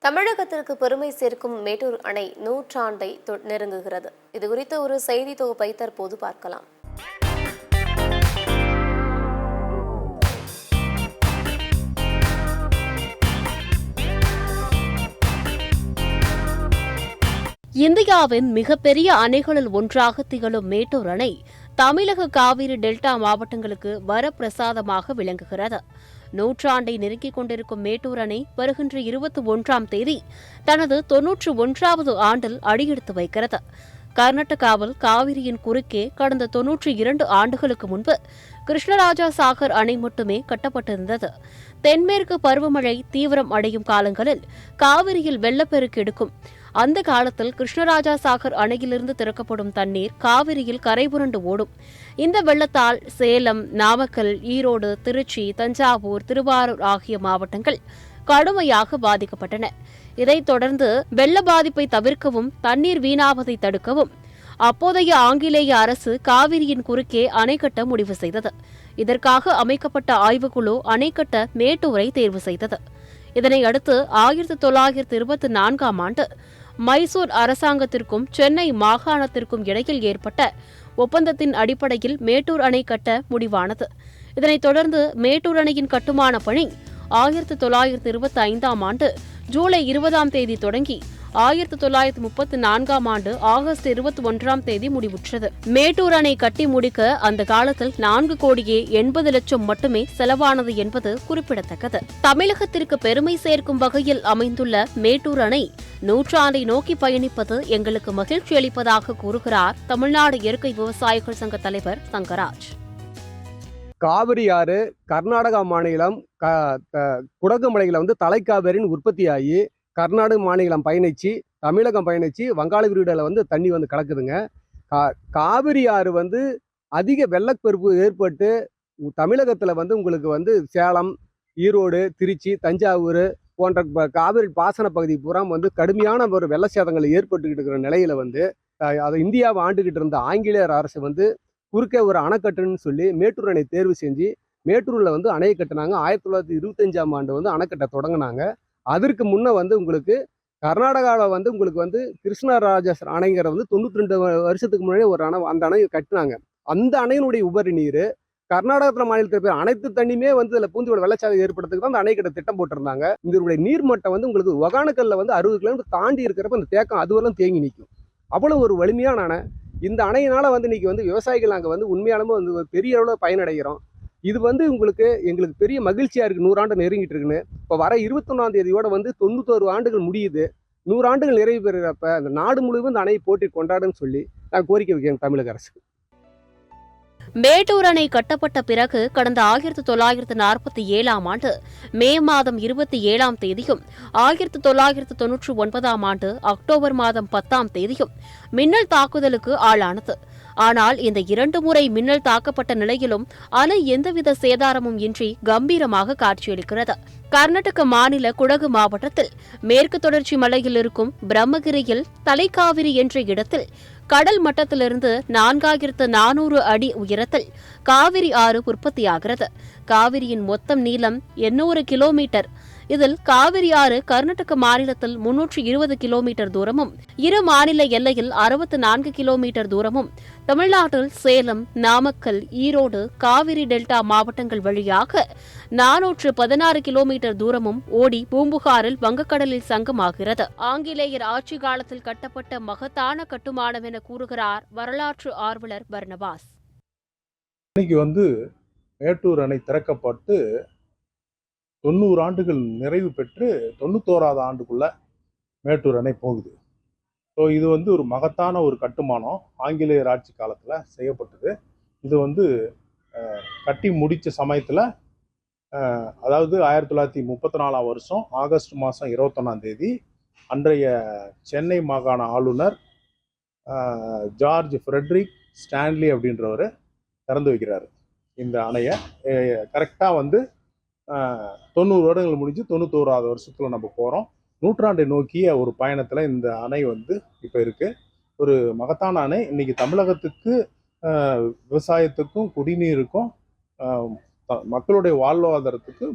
தமிழகத்திற்கு பெருமை சேர்க்கும் மேட்டூர் அணை நூற்றாண்டை நெருங்குகிறது. இது குறித்த ஒரு செய்தி தொகுப்பை தற்போது பார்க்கலாம். இந்தியாவின் மிகப்பெரிய அணைகளில் ஒன்றாக திகழும் மேட்டூர் அணை தமிழக காவிரி டெல்டா மாவட்டங்களுக்கு வரப்பிரசாதமாக விளங்குகிறது. நூற்றாண்டை நெருங்கிக் கொண்டிருக்கும் மேட்டூர் அணை வருகின்ற 21ஆம் தேதி தனது 91வது ஆண்டில் அடியெடுத்து வைக்கிறது. கர்நாடகாவில் காவிரியின் குறுக்கே கடந்த 92 ஆண்டுகளுக்கு முன்பு கிருஷ்ணராஜா சாகர் அணை மட்டுமே கட்டப்பட்டிருந்தது. தென்மேற்கு பருவமழை தீவிரம் அடையும் காலங்களில் காவிரியில் வெள்ளப்பெருக்கு எடுக்கும். அந்த காலத்தில் கிருஷ்ணராஜா சாகர் அணையிலிருந்து திறக்கப்படும் தண்ணீர் காவிரியில் கரைபுரண்டு ஓடும். இந்த வெள்ளத்தால் சேலம், நாமக்கல், ஈரோடு, திருச்சி, தஞ்சாவூர், திருவாரூர் ஆகிய மாவட்டங்கள் கடுமையாக பாதிக்கப்பட்டன. இதைத் தொடர்ந்து வெள்ள பாதிப்பை தவிர்க்கவும் தண்ணீர் வீணாவதை தடுக்கவும் அப்போதைய ஆங்கிலேய அரசு காவிரியின் குறுக்கே அணை கட்ட முடிவு செய்தது. இதற்காக அமைக்கப்பட்ட ஆய்வுக்குழு அணை கட்ட மேட்டூரை தேர்வு செய்தது. இதனையடுத்து 1924ஆம் ஆண்டு மைசூர் அரசாங்கத்திற்கும் சென்னை மாகாணத்திற்கும் இடையில் ஏற்பட்ட ஒப்பந்தத்தின் அடிப்படையில் மேட்டூர் அணை கட்ட முடிவானது. இதனைத் தொடர்ந்து மேட்டூர் அணையின் கட்டுமான பணி 1925ஆம் ஆண்டு ஜூலை 20ஆம் தேதி தொடங்கி 1934ஆம் ஆண்டு ஆகஸ்ட் 21ஆம் தேதி முடிவுற்றது. மேட்டூர் அணை கட்டி முடிக்க அந்த காலத்தில் 4 கோடியே 80 லட்சம் மட்டுமே செலவானது என்பது குறிப்பிடத்தக்கது. தமிழகத்திற்கு பெருமை சேர்க்கும் வகையில் அமைந்துள்ள மேட்டூர் அணை நூற்றாண்டை நோக்கி பயணிப்பது எங்களுக்கு மகிழ்ச்சி அளிப்பதாக கூறுகிறார் தமிழ்நாடு இயற்கை விவசாயிகள் சங்க தலைவர் தங்கராஜ். காவிரி ஆறு கர்நாடகா மாநிலம் குடகு மலையில் தலைக்காவேரின் உற்பத்தியாகி கர்நாடக மாநிலம் பயணிச்சு தமிழகம் பயணிச்சு வங்காள விரிகுடால தண்ணி கலக்குதுங்க. காவிரி ஆறு அதிக வெள்ளப்பெருக்கு ஏற்பட்டு தமிழகத்தில் உங்களுக்கு சேலம், ஈரோடு, திருச்சி, தஞ்சாவூர் போன்ற காவிரி பாசன பகுதி பூரா கடுமையான ஒரு வெள்ள சேதங்கள் ஏற்பட்டுக்கிட்டு இருக்கிற நிலையில அதை இந்தியாவை ஆண்டுகிட்டு இருந்த ஆங்கிலேயர் அரசு குறுக்கே ஒரு அணைக்கட்டுன்னு சொல்லி மேட்டூர் அணை தேர்வு செஞ்சு மேட்டூரில் அணையை கட்டினாங்க. 1925ஆம் ஆண்டு அணைக்கட்டை தொடங்கினாங்க. அதற்கு முன்ன உங்களுக்கு கர்நாடகாவில் உங்களுக்கு கிருஷ்ணராஜ அணைங்கிற 92 வருஷத்துக்கு முன்னாடி ஒரு அணை, அந்த அணையை கட்டினாங்க. அந்த அணையினுடைய உபரி நீர் கர்நாடகத்தில் மாநிலத்தில் போய் அனைத்து தண்ணியுமே இதில் பூந்து வெள்ளச்சாலை ஏற்படுறதுக்கு தான் அந்த அணை கட்ட திட்டம் போட்டிருந்தாங்க. இதனுடைய நீர்மட்டம் உங்களுக்கு ஒகேனக்கல்ல 60 கிலோமீட்டர் தாண்டி இருக்கிறப்ப அந்த தேக்கம் அதுவரெல்லாம் தேங்கி நிற்கும். அவ்வளோ ஒரு வலிமையான அணை. இந்த அணையினால இன்னைக்கு விவசாயிகள் நாங்கள் உண்மையாலுமே பெரிய அளவில் பயனடைகிறோம். இது உங்களுக்கு எங்களுக்கு பெரிய மகிழ்ச்சியா இருக்கு. 100 ஆண்டு நெருங்கிட்டு இருக்குன்னு. இப்போ வர 21ஆம் தேதியோட 91 ஆண்டுகள் முடியுது. 100 ஆண்டுகள் நிறைவு பெறுகிறப்ப அந்த நாடு முழுவதும் இந்த அணையை போட்டி கொண்டாடுன்னு சொல்லி நான் கோரிக்கை வைக்கிறேன் தமிழக அரசுக்கு. மேட்டூர் அணை கட்டப்பட்ட பிறகு கடந்த 1947ஆம் ஆண்டு மே மாதம் 27ஆம் தேதியும் 1999ஆம் ஆண்டு அக்டோபர் மாதம் 10ஆம் தேதியும் மின்னல் தாக்குதலுக்கு ஆளானது. ஆனால் இந்த 2 முறை மின்னல் தாக்கப்பட்ட நிலையிலும் அணை எந்தவித சேதாரமும் இன்றி கம்பீரமாக காட்சியளிக்கிறது. கர்நாடக மாநில குடகு மாவட்டத்தில் மேற்கு தொடர்ச்சி மலையில் இருக்கும் பிரம்மகிரியில் தலைக்காவிரி என்ற இடத்தில் கடல் மட்டத்திலிருந்து 4400 அடி உயரத்தில் காவிரி ஆறு உற்பத்தியாகிறது. காவிரியின் மொத்தம் நீளம் 800 கிலோமீட்டர். இதில் காவிரி ஆறு கர்நாடக மாநிலத்தில் 320 கிலோமீட்டர் தூரமும், இரு மாநில எல்லையில் 64 கிலோமீட்டர் தூரமும், தமிழ்நாட்டில் சேலம், நாமக்கல், ஈரோடு, காவிரி டெல்டா மாவட்டங்கள் வழியாக 416 கிலோமீட்டர் தூரமும் ஓடி பூம்புகாரில் வங்கக்கடலில் சங்கமாகிறது. ஆங்கிலேயர் ஆட்சி காலத்தில் கட்டப்பட்ட மகத்தான கட்டுமானம் என கூறுகிறார் வரலாற்று ஆர்வலர் பர்னபாஸ். இன்னைக்கு மேட்டூர் அணை திறக்கப்பட்டு 90 ஆண்டுகள் நிறைவு பெற்று 91வது ஆண்டுக்குள்ள மேட்டூர் அணை போகுது. ஸோ இது ஒரு மகத்தான ஒரு கட்டுமானம் ஆங்கிலேயர் ஆட்சி காலத்தில் செய்யப்பட்டது. இது கட்டி முடித்த சமயத்தில் அதாவது 1934ஆம் வருஷம் ஆகஸ்ட் மாதம் 21ஆம் தேதி அன்றைய சென்னை மாகாண ஆளுநர் ஜார்ஜ் ஃப்ரெட்ரிக் ஸ்டான்லி அப்படின்றவர் திறந்து வைக்கிறார். இந்த அணையை கரெக்டாக 90 வருடங்கள் முடிஞ்சு 91வது வருஷத்துல நம்ம போகிறோம். நூற்றாண்டை நோக்கிய ஒரு பயணத்தில் இந்த அணை இப்போ இருக்குது. ஒரு மகத்தான அணை. இன்னைக்கு தமிழகத்துக்கு விவசாயத்துக்கும் குடிநீருக்கும் மக்களுடைய வாழ்வாதாரத்துக்கு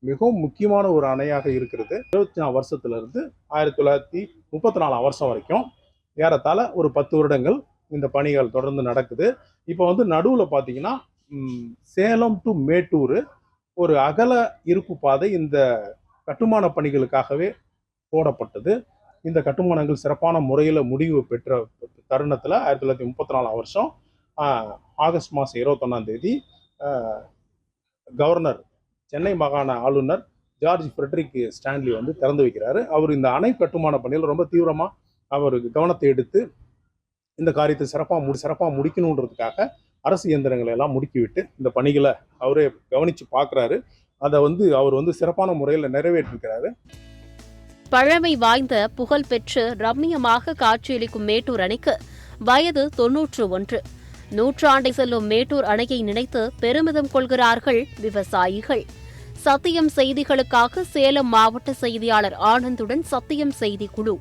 மிகவும் முக்கியமான ஒரு அணையாக இருக்கிறது. 24 வருஷத்துல இருந்து 1934 வருஷம் வரைக்கும் ஏறத்தாழ ஒரு 10 வருடங்கள் இந்த பணிகள் தொடர்ந்து நடக்குது. இப்போ வந்து நடுவில் பார்த்தீங்கன்னா சேலம் டு மேட்டூர் ஒரு அகல இருப்பு பாதை இந்த கட்டுமான பணிகளுக்காகவே போடப்பட்டது. இந்த கட்டுமானங்கள் சிறப்பான முறையில் முடிவு பெற்ற தருணத்தில் 1934 வருஷம் ஆகஸ்ட் மாதம் 21ஆம் தேதி கவர்னர் சென்னை மாகாண ஆளுநர் ஜார்ஜ் ஃப்ரெட்ரிக் ஸ்டான்லி வந்து திறந்து வைக்கிறாரு. அவர் இந்த அணை கட்டுமான பணியில் ரொம்ப தீவிரமாக அவர் கவனத்தை எடுத்து இந்த காரியத்தை சிறப்பாக முடிக்கணுன்றதுக்காக அரசு இயந்திரங்களை எல்லாம் முடுக்கிவிட்டு இந்த பணிகளை அவரே கவனித்து பார்க்குறாரு. அதை வந்து அவர் வந்து சிறப்பான முறையில் நிறைவேற்றிருக்கிறாரு. பழமை வாய்ந்த புகழ்பெற்று ரம்மியமாக காட்சியளிக்கும் மேட்டூர் அணைக்கு வயது 91. நூற்றாண்டை செல்லும் மேட்டூர் அணையை நினைத்து பெருமிதம் கொள்கிறார்கள் விவசாயிகள். சத்தியம் செய்திகளுக்காக சேலம் மாவட்ட செய்தியாளர் ஆனந்துடன் சத்தியம் செய்தி குழு.